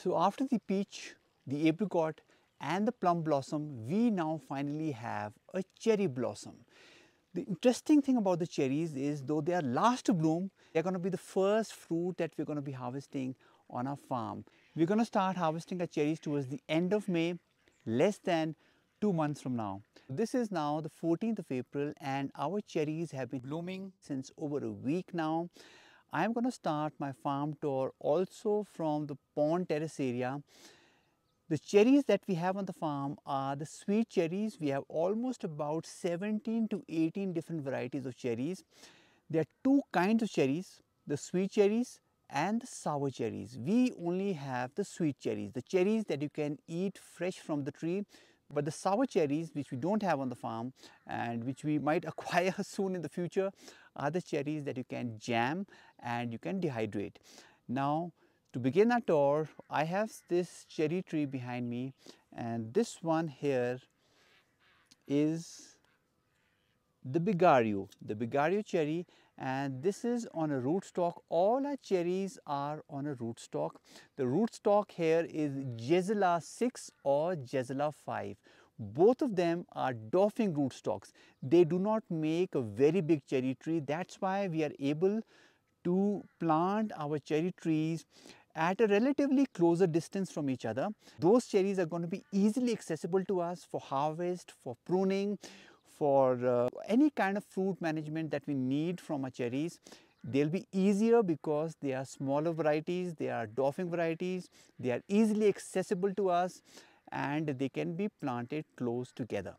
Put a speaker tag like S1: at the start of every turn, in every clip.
S1: So after the peach, the apricot and the plum blossom, we now finally have a cherry blossom. The interesting thing about the cherries is, though they are last to bloom, they're going to be the first fruit that we're going to be harvesting on our farm. We're going to start harvesting our cherries towards the end of May, less than 2 months from now. This is now the 14th of April and our cherries have been blooming since over a week now. I am going to start my farm tour also from the pond terrace area. The cherries that we have on the farm are the sweet cherries. We have almost about 17 to 18 different varieties of cherries. There are two kinds of cherries, the sweet cherries and the sour cherries. We only have the sweet cherries, the cherries that you can eat fresh from the tree. But the sour cherries, which we don't have on the farm and which we might acquire soon in the future, are the cherries that you can jam and you can dehydrate. Now, to begin our tour, I have this cherry tree behind me, and this one here is the Bigario cherry, and this is on a rootstock. All our cherries are on a rootstock. The rootstock here is Gisela 6 or Gisela 5. Both of them are dwarfing rootstocks. They do not make a very big cherry tree. That's why we are able to plant our cherry trees at a relatively closer distance from each other. Those cherries are going to be easily accessible to us for harvest, for pruning, for any kind of fruit management that we need from our cherries. They'll be easier because they are smaller varieties, they are dwarfing varieties, they are easily accessible to us and they can be planted close together.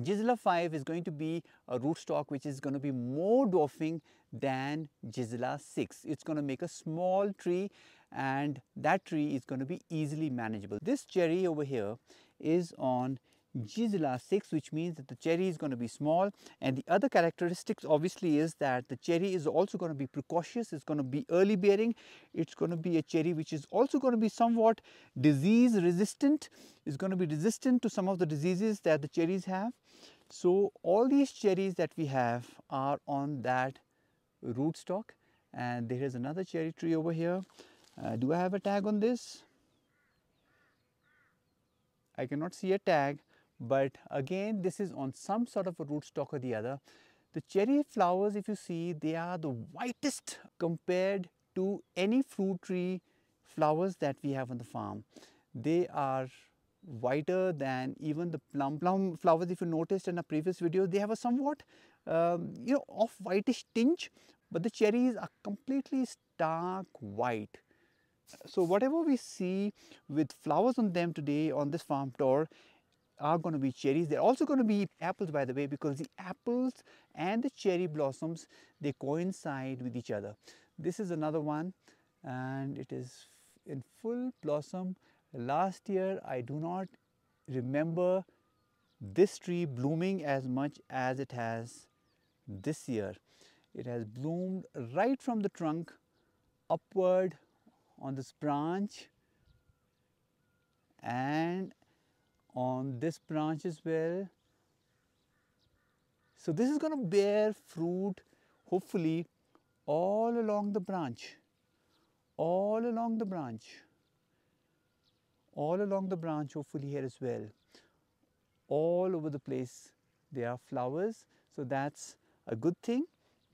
S1: Gisela 5 is going to be a rootstock which is going to be more dwarfing than Gisela 6. It's going to make a small tree and that tree is going to be easily manageable. This cherry over here is on Gisela 6, which means that the cherry is going to be small, and the other characteristics obviously is that the cherry is also going to be precocious, it's going to be early bearing, it's going to be a cherry which is also going to be somewhat disease resistant, it's going to be resistant to some of the diseases that the cherries have. So all these cherries that we have are on that rootstock, and there is another cherry tree over here. Do I have a tag on this? I cannot see a tag, but again this is on some sort of a rootstock or the other. The cherry flowers, if you see, they are the whitest compared to any fruit tree flowers that we have on the farm. They are whiter than even the plum flowers. If you noticed in a previous video, they have a somewhat off whitish tinge, but the cherries are completely stark white. So whatever we see with flowers on them today on this farm tour are going to be cherries. They're also going to be apples, by the way, because the apples and the cherry blossoms, they coincide with each other. This is another one and it is in full blossom. Last year I do not remember this tree blooming as much as it has this year. It has bloomed right from the trunk upward on this branch and on this branch as well. So this is going to bear fruit hopefully all along the branch, all along the branch hopefully here as well. All over the place there are flowers, so that's a good thing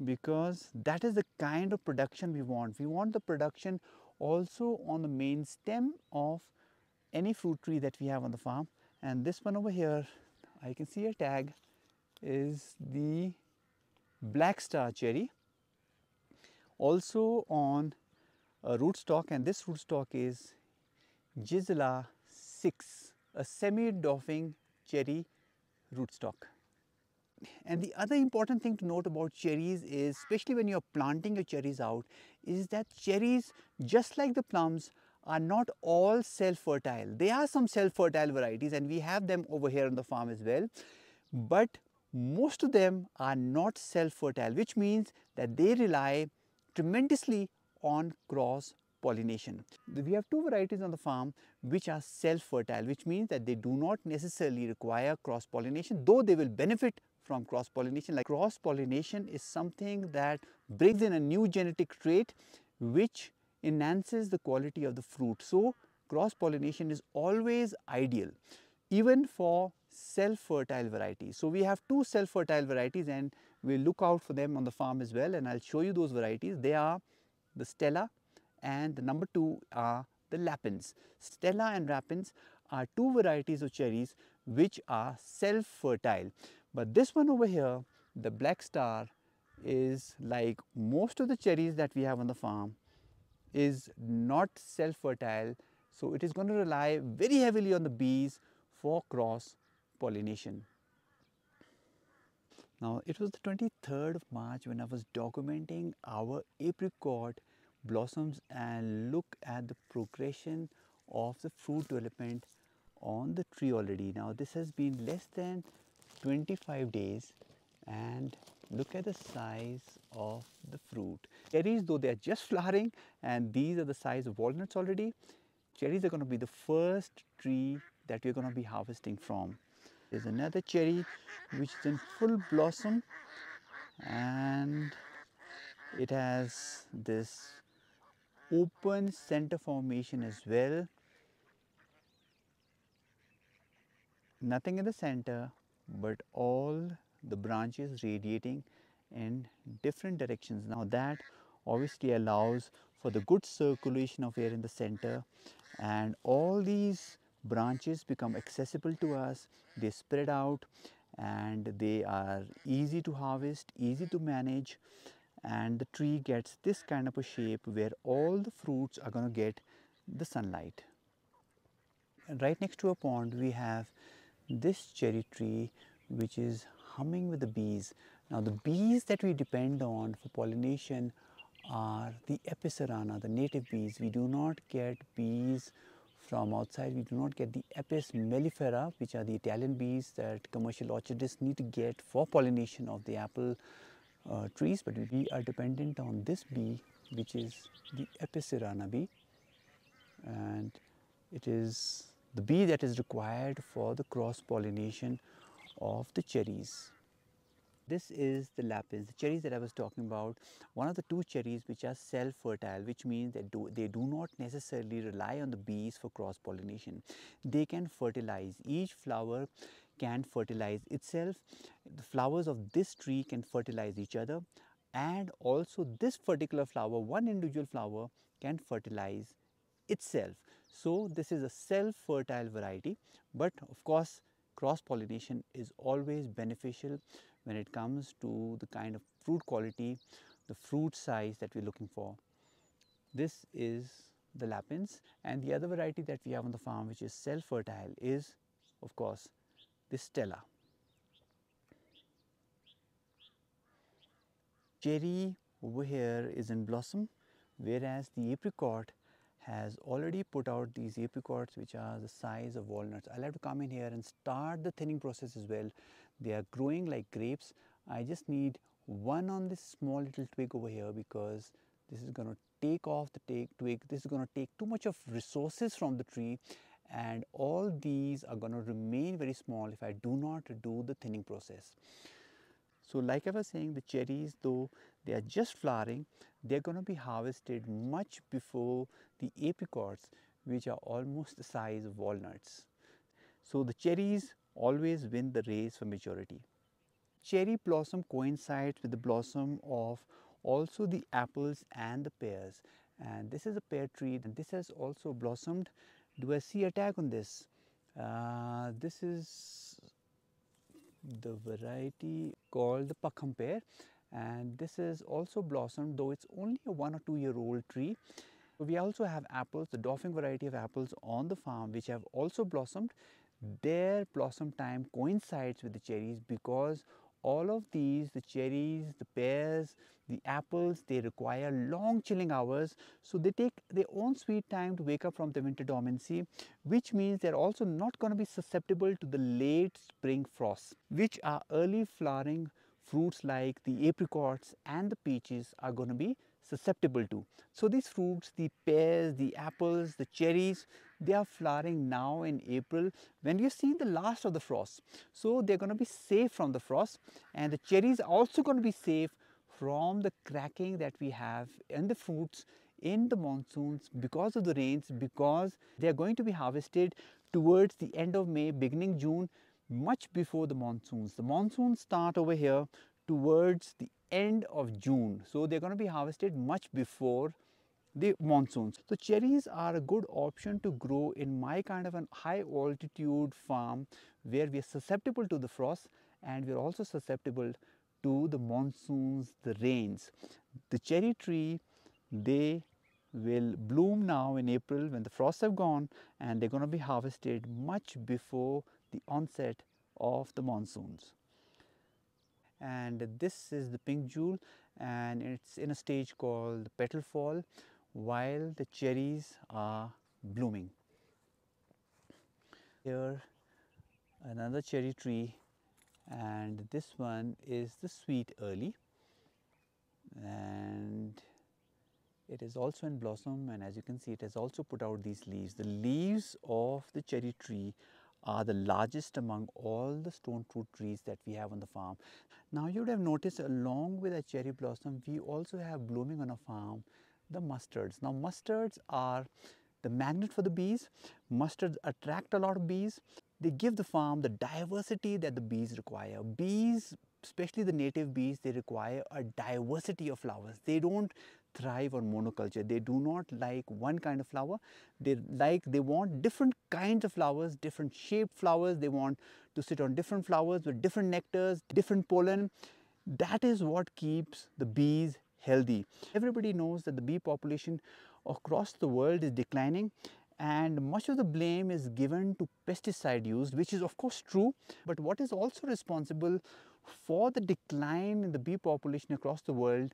S1: because that is the kind of production we want. We want the production also on the main stem of any fruit tree that we have on the farm. And this one over here, I can see a tag, is the black star cherry, also on a rootstock, and this rootstock is Gisela 6, a semi-dwarfing cherry rootstock. And the other important thing to note about cherries is, especially when you're planting your cherries out, is that cherries, just like the plums, are not all self-fertile. There are some self-fertile varieties and we have them over here on the farm as well. But most of them are not self-fertile, which means that they rely tremendously on cross-pollination. We have two varieties on the farm which are self-fertile, which means that they do not necessarily require cross-pollination, though they will benefit from cross-pollination. Like cross-pollination is something that brings in a new genetic trait which enhances the quality of the fruit. So cross pollination is always ideal, even for self-fertile varieties. So we have two self-fertile varieties and we'll look out for them on the farm as well, and I'll show you those varieties. They are the Stella and the number 2 are the Lapins. Stella and Lapins are two varieties of cherries which are self-fertile. But this one over here, the Black Star, is like most of the cherries that we have on the farm, is not self-fertile. So it is going to rely very heavily on the bees for cross pollination. Now it was the 23rd of March when I was documenting our apricot blossoms, and look at the progression of the fruit development on the tree already. Now this has been less than 25 days and look at the size of the fruit. Cherries, though they are just flowering, and these are the size of walnuts already, cherries are going to be the first tree that we're going to be harvesting from. There's another cherry which is in full blossom, and it has this open center formation as well. Nothing in the center, but all the branches radiating in different directions. Now that obviously allows for the good circulation of air in the center, and all these branches become accessible to us. They spread out and they are easy to harvest, easy to manage, and the tree gets this kind of a shape where all the fruits are going to get the sunlight. And right next to a pond we have this cherry tree which is humming with the bees. Now the bees that we depend on for pollination are the Epicerana, the native bees. We do not get bees from outside. We do not get the Apis mellifera, which are the Italian bees that commercial orchardists need to get for pollination of the apple trees, but we are dependent on this bee, which is the Epicerana bee, and it is the bee that is required for the cross pollination of the cherries. This is the lapis, the cherries that I was talking about, one of the two cherries which are self-fertile, which means that they do not necessarily rely on the bees for cross pollination. They can fertilize. Each flower can fertilize itself. The flowers of this tree can fertilize each other, and also this particular flower, one individual flower, can fertilize itself. So this is a self-fertile variety, but of course cross pollination is always beneficial when it comes to the kind of fruit quality, the fruit size that we're looking for. This is the lapins, and the other variety that we have on the farm which is self-fertile is of course the Stella. Cherry over here is in blossom, whereas the apricot has already put out these apricots which are the size of walnuts. I'll have to come in here and start the thinning process as well. They are growing like grapes. I just need one on this small little twig over here because this is going to take off the twig. This is going to take too much of resources from the tree, and all these are going to remain very small if I do not do the thinning process. So like I was saying, the cherries, though they are just flowering, they're going to be harvested much before the apricots, which are almost the size of walnuts. So the cherries always win the race for maturity. Cherry blossom coincides with the blossom of also the apples and the pears. And this is a pear tree, and this has also blossomed. Do I see a tag on this? This is the variety called the Pakham pear, and this is also blossomed, though it's only a 1 or 2 year old tree. We also have apples, the Dauphin variety of apples on the farm, which have also blossomed. Their blossom time coincides with the cherries because all of these, the cherries, the pears, the apples, they require long chilling hours, so they take their own sweet time to wake up from the winter dormancy, which means they're also not going to be susceptible to the late spring frosts, which are early flowering fruits like the apricots and the peaches are going to be susceptible to. So these fruits, the pears, the apples, the cherries, they are flowering now in April when we are seeing the last of the frost. So they're going to be safe from the frost, and the cherries are also going to be safe from the cracking that we have in the fruits in the monsoons because of the rains, because they are going to be harvested towards the end of May, beginning June, much before the monsoons. The monsoons start over here towards the end of June, so they're going to be harvested much before the monsoons. So cherries are a good option to grow in my kind of a high altitude farm where we are susceptible to the frost and we are also susceptible to the monsoons, the rains. The cherry tree, they will bloom now in April when the frosts have gone, and they're going to be harvested much before the onset of the monsoons. And this is the pink jewel, and it's in a stage called petal fall while the cherries are blooming. Here another cherry tree, and this one is the sweet early, and it is also in blossom, and as you can see it has also put out these leaves. The leaves of the cherry tree are the largest among all the stone fruit trees that we have on the farm. Now you would have noticed along with a cherry blossom we also have blooming on a farm the mustards. Now mustards are the magnet for the bees. Mustards attract a lot of bees. They give the farm the diversity that the bees require. Bees, especially the native bees, they require a diversity of flowers. They don't thrive on monoculture. They do not like one kind of flower. They want different kinds of flowers, different shaped flowers. They want to sit on different flowers with different nectars, different pollen. That is what keeps the bees healthy. Everybody knows that the bee population across the world is declining, and much of the blame is given to pesticide use, which is of course true, but what is also responsible for the decline in the bee population across the world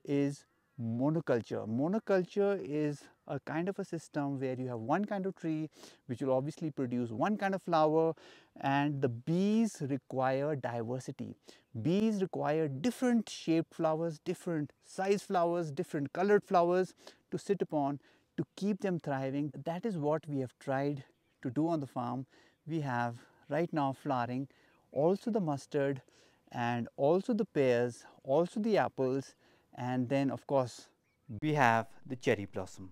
S1: is monoculture. Monoculture is a kind of a system where you have one kind of tree which will obviously produce one kind of flower, and the bees require diversity. Bees require different shaped flowers, different size flowers, different colored flowers to sit upon to keep them thriving. That is what we have tried to do on the farm. We have right now flowering also the mustard and also the pears, also the apples, and then of course we have the cherry blossom.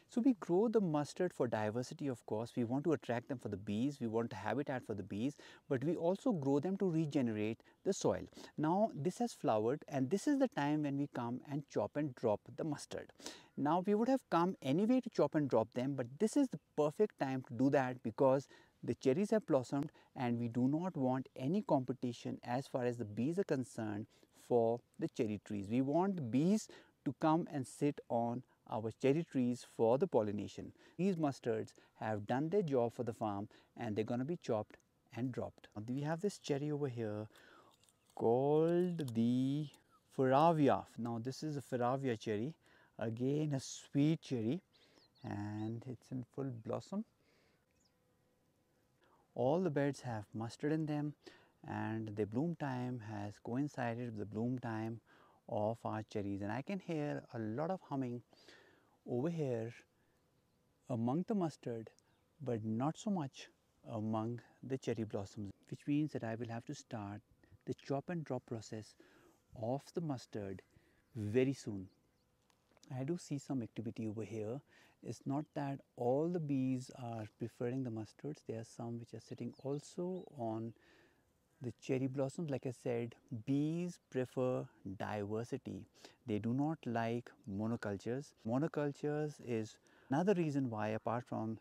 S1: So we grow the mustard for diversity, of course. We want to attract them for the bees, we want a habitat for the bees, but we also grow them to regenerate the soil. Now this has flowered, and this is the time when we come and chop and drop the mustard. Now we would have come anyway to chop and drop them, but this is the perfect time to do that because the cherries have blossomed and we do not want any competition as far as the bees are concerned for the cherry trees. We want the bees to come and sit on our cherry trees for the pollination. These mustards have done their job for the farm and they're going to be chopped and dropped. Now we have this cherry over here called the Faravia. Now this is a Faravia cherry, again a sweet cherry, and it's in full blossom. All the beds have mustard in them, and the bloom time has coincided with the bloom time of our cherries, and I can hear a lot of humming over here among the mustard, but not so much among the cherry blossoms, which means that I will have to start the chop and drop process of the mustard very soon. I do see some activity over here. It's not that all the bees are preferring the mustards. There are some which are sitting also on the cherry blossoms. Like I said, bees prefer diversity. They do not like monocultures. Monocultures is another reason why, apart from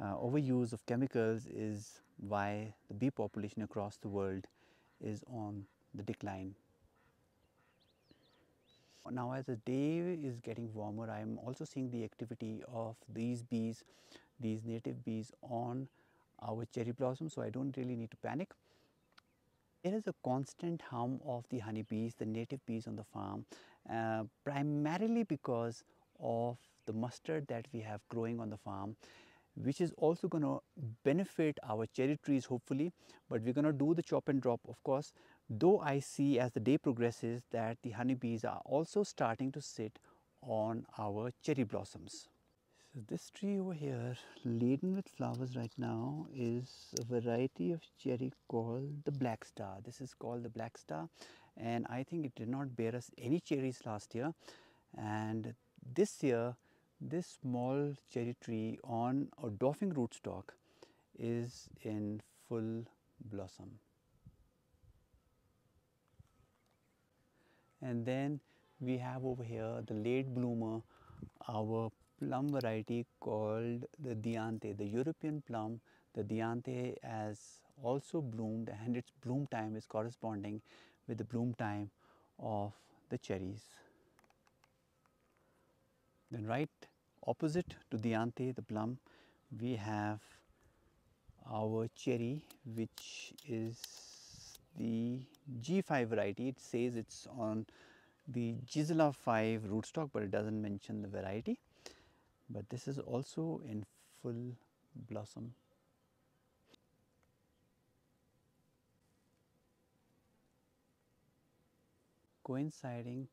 S1: overuse of chemicals, is why the bee population across the world is on the decline. Now as the day is getting warmer, I am also seeing the activity of these bees, these native bees on our cherry blossoms, so I don't really need to panic. There is a constant hum of the honeybees, the native bees on the farm, primarily because of the mustard that we have growing on the farm, which is also going to benefit our cherry trees hopefully, but we're going to do the chop and drop, of course, though I see as the day progresses that the honeybees are also starting to sit on our cherry blossoms. So this tree over here, laden with flowers right now, is a variety of cherry called the Black Star. This is called the Black Star, and I think it did not bear us any cherries last year, and this year this small cherry tree on a dwarfing rootstock is in full blossom. And then we have over here the late bloomer, our plum variety called the Diante, the European plum. The Diante has also bloomed, and its bloom time is corresponding with the bloom time of the cherries. Then right opposite to Diante, the plum, we have our cherry, which is the G5 variety. It says it's on the Gisela 5 rootstock, but it doesn't mention the variety. But this is also in full blossom. Coinciding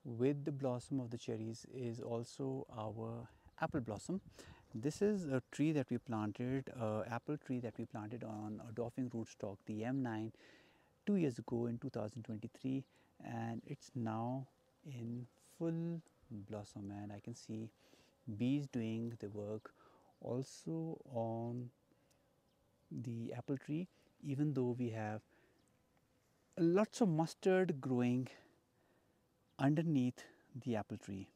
S1: with the blossom of the cherries is also our apple blossom. This is a tree that we planted, apple tree that we planted on a dwarfing rootstock, the M9, 2 years ago in 2023, and it's now in full blossom, and I can see bees doing the work also on the apple tree, even though we have lots of mustard growing underneath the apple tree.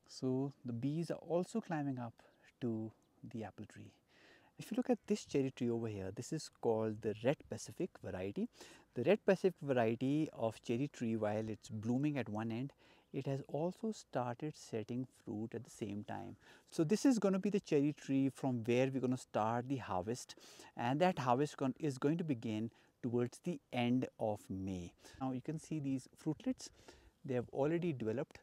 S1: So the bees are also climbing up to the apple tree. If you look at this cherry tree over here, this is called the Red Pacific variety. The Red Pacific variety of cherry tree, while it's blooming at one end, it has also started setting fruit at the same time. So this is going to be the cherry tree from where we're going to start the harvest, and that harvest is going to begin towards the end of May. Now you can see these fruitlets, they have already developed.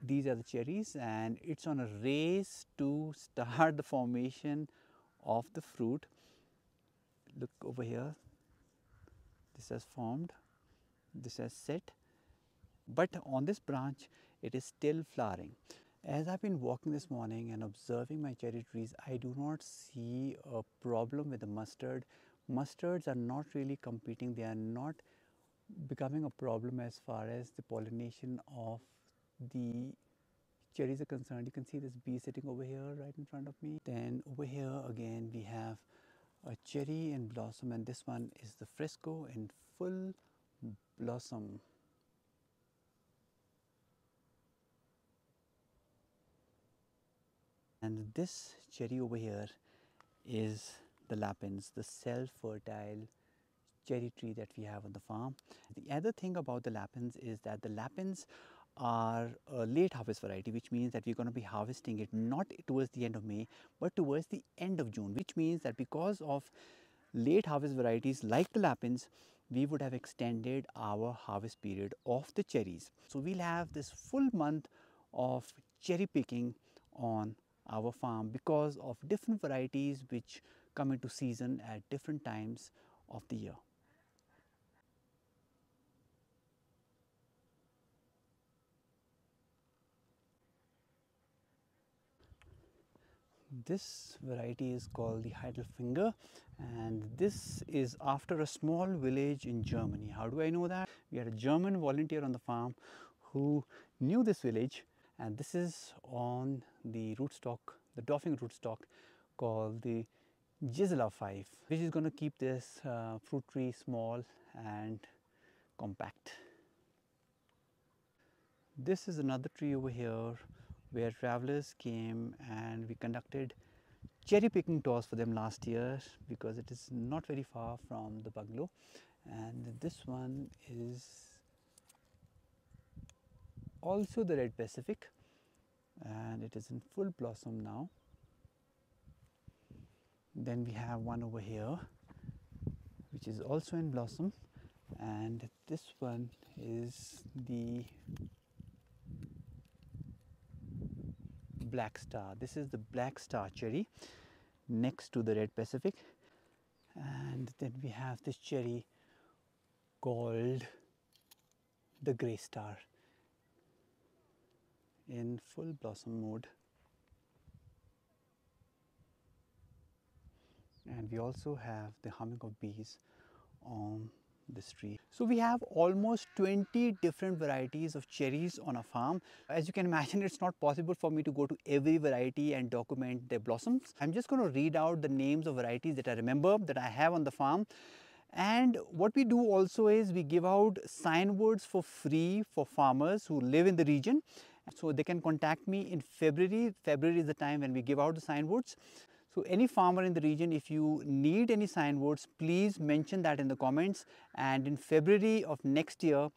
S1: These are the cherries, and it's on a race to start the formation of the fruit. Look over here, this has formed, this has set, but on this branch it is still flowering. As I've been walking this morning and observing my cherry trees, I do not see a problem with the mustard. Mustards are not really competing, they are not becoming a problem as far as the pollination of the cherries are concerned. You can see this bee sitting over here right in front of me. Then over here again we have a cherry in blossom, and this one is the Fresco in full blossom. And this cherry over here is the lapins, the self-fertile cherry tree that we have on the farm. The other thing about the lapins is that the lapins are a late harvest variety, which means that we're going to be harvesting it not towards the end of May, but towards the end of June, which means that because of late harvest varieties like the lapins, we would have extended our harvest period of the cherries. So we'll have this full month of cherry picking on our farm because of different varieties which come into season at different times of the year. This variety is called the Heidelfinger, and this is after a small village in Germany. How do I know that? We had a German volunteer on the farm who knew this village, and this is on the rootstock, the dwarfing rootstock called the Gisela 5, which is going to keep this fruit tree small and compact. This is another tree over here where travelers came and we conducted cherry picking tours for them last year because it is not very far from the bungalow. And this one is also the Red Pacific, and it is in full blossom now. Then we have one over here which is also in blossom, and this one is the Black Star. This is the Black Star cherry next to the Red Pacific. And then we have this cherry called the Grey Star in full blossom mode. And we also have the humming of bees on this tree. So we have almost 20 different varieties of cherries on our farm. As you can imagine, it's not possible for me to go to every variety and document their blossoms. I'm just going to read out the names of varieties that I remember that I have on the farm. And what we do also is we give out scionwoods for free for farmers who live in the region. So they can contact me in February. February is the time when we give out the scionwoods. So any farmer in the region, if you need any scionwoods, please mention that in the comments, and in February of next year,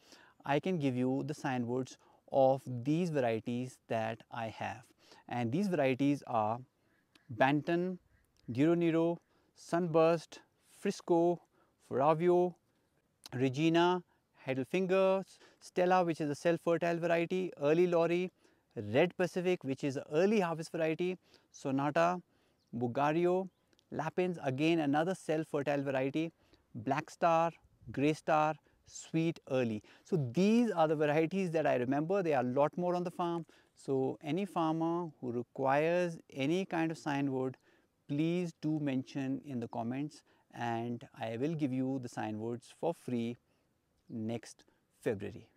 S1: I can give you the scionwoods of these varieties that I have. And these varieties are Banton, Duro Nero, Sunburst, Frisco, Fravio, Regina, Heidelfinger, Stella, which is a self-fertile variety, Early Lorry, Red Pacific, which is an early harvest variety, Sonata, Bugario, Lapins, again another self-fertile variety, Black Star, Grey Star, Sweet Early. So these are the varieties that I remember. There are a lot more on the farm. So any farmer who requires any kind of scionwood, please do mention in the comments, and I will give you the scionwoods for free next February.